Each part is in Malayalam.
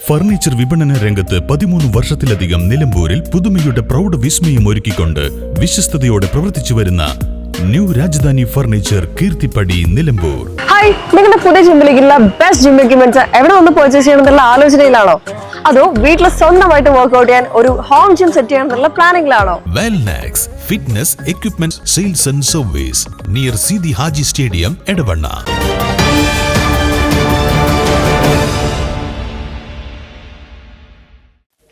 ഫർണിച്ചർ വിപണന രംഗത്ത് 13 വർഷത്തിലധികം നിലമ്പൂരിൽ പുതുമയുടെ പ്രൗഢ വിസ്മയം ഒരുക്കിക്കൊണ്ട് വിശ്വസ്തയോടെ പ്രവർത്തിച്ചു വരുന്ന new Rajadhani furniture Keerthippadi Nilambur. Hi, നിങ്ങളുടെ പുതിയ ജിമ്മിലേക്കുള്ള ബെസ്റ്റ് ജിം എക്യുപ്മെന്റ്സ് എവിടെ വന്ന് പർച്ചേസ് ചെയ്യണമെന്നുള്ള ആലോചനയിലാണോ? അതോ വീട്ടിൽ സ്വന്തമായിട്ട് വർക്ക്ഔട്ട് ചെയ്യാൻ ഒരു ഹോം ജിം സെറ്റ് ചെയ്യാനുള്ള പ്ലാനിംഗിലാണോ? Wellnex fitness equipment sales and service near Seethi Haji stadium Edavanna.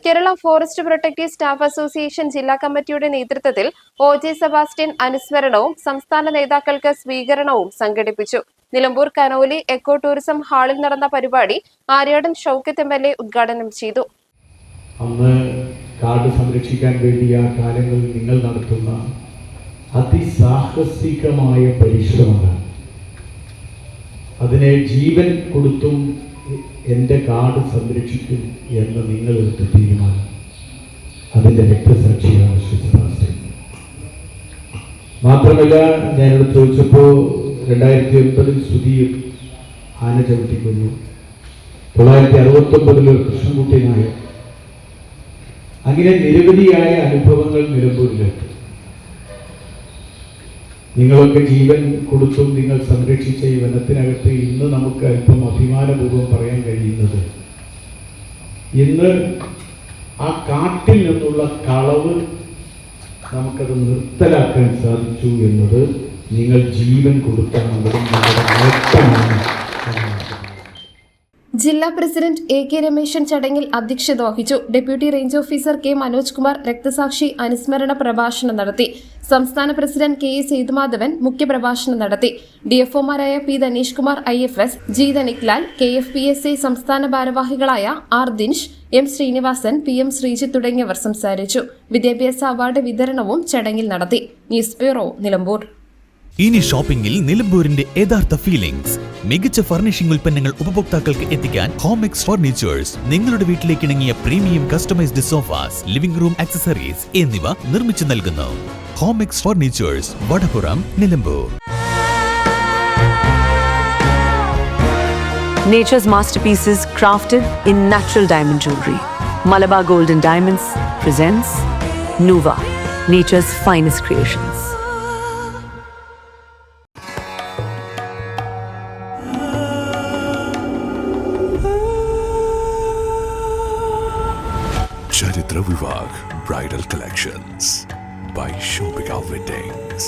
Kerala forest protective staff association ജില്ലാ കമ്മിറ്റിയുടെ നേതൃത്വത്തിൽ ഒ.ജെ. സെബാസ്റ്റ്യൻ അനുസ്മരണവും സംസ്ഥാന നേതാക്കൾക്ക് സ്വീകരണവും സംഘടിപ്പിച്ചു. നിലമ്പൂർ കനോലി എക്കോ ടൂറിസം ഹാളിൽ നടന്ന പരിപാടി ആര്യാടൻ ഷൗക്കത്ത് എം.എൽ.എ. ഉദ്ഘാടനം ചെയ്തു. അന്ന് കാട് സംരക്ഷിക്കാൻ വേണ്ടി ആ കാലങ്ങളിൽ നിങ്ങൾ നടത്തുന്ന അതിസാഹസികമായ പരിശ്രമങ്ങൾ, അതിനെ ജീവൻ കൊടുത്തും എൻ്റെ കാട് സംരക്ഷിക്കും എന്ന് നിങ്ങളെടുത്ത തീരുമാനം, അതിൻ്റെ രക്തസാക്ഷിയാണ് ശ്രീ സെബാസ്റ്റ്യൻ. മാത്രമല്ല, ഞാനിവിടെ ചോദിച്ചപ്പോൾ 2009 സുധീർ ആന ചവിട്ടിക്കുന്നു, 969 കൃഷ്ണൻകുട്ടി നായർ, അങ്ങനെ നിരവധിയായ അനുഭവങ്ങൾ നിലമ്പൂരിലുണ്ട്. നിങ്ങളൊക്കെ ജീവൻ കൊടുത്തും നിങ്ങൾ സംരക്ഷിച്ച ഈ വനത്തിനകത്ത് ഇന്ന് നമുക്ക് അല്പം അഭിമാനപൂർവ്വം പറയാൻ കഴിയുന്നത്, ഇന്ന് ആ കാട്ടിൽ നിന്നുള്ള കളവ് നമുക്കത് നിർത്തലാക്കാൻ സാധിച്ചു എന്നത് നിങ്ങൾ ജീവൻ കൊടുത്താണ്. നിങ്ങളുടെ നേട്ടമാണ്. ജില്ലാ പ്രസിഡന്റ് എ.കെ. രമേശൻ ചടങ്ങിൽ അധ്യക്ഷത വഹിച്ചു. Deputy range officer K. Manoj Kumar രക്തസാക്ഷി അനുസ്മരണ പ്രഭാഷണം നടത്തി. സംസ്ഥാന പ്രസിഡന്റ് കെ. എ. സേതുമാധവൻ മുഖ്യപ്രഭാഷണം നടത്തി. ഡിഎഫ്ഒമാരായ P. Dhaneesh Kumar IFS, G. Dhaniklal, KFPSA സംസ്ഥാന ഭാരവാഹികളായ R. Dinesh, M. Sreenivasan, PM Sreejith തുടങ്ങിയവർ സംസാരിച്ചു. വിദ്യാഭ്യാസ അവാർഡ് വിതരണവും ചടങ്ങിൽ നടത്തി. News bureau, Nilambur. ഇനി ഷോപ്പിംഗിൽ നിലമ്പൂരിന്റെ യഥാർത്ഥ ഫീലിംഗ്സ്. മികച്ച ഫർണിഷിംഗ് ഉൽപ്പന്നങ്ങൾ ഉപഭോക്താക്കൾക്ക് എത്തിക്കാൻ ഹോമെക്സ് ഫർണിച്ചേഴ്സ് നിങ്ങളുടെ വീട്ടിലേക്ക് ഇണങ്ങിയ premium customised sofas, living room accessories എന്നിവ നിർമ്മിച്ചു നൽകുന്നു. Homex furnitures, Vadapuram, Nilambur. Nature's masterpieces crafted in natural diamond jewelry. Malabar Gold and Diamonds presents Nuva, nature's finest creations. Charitra Vivag Bridal Collections by Shobhika Weddings.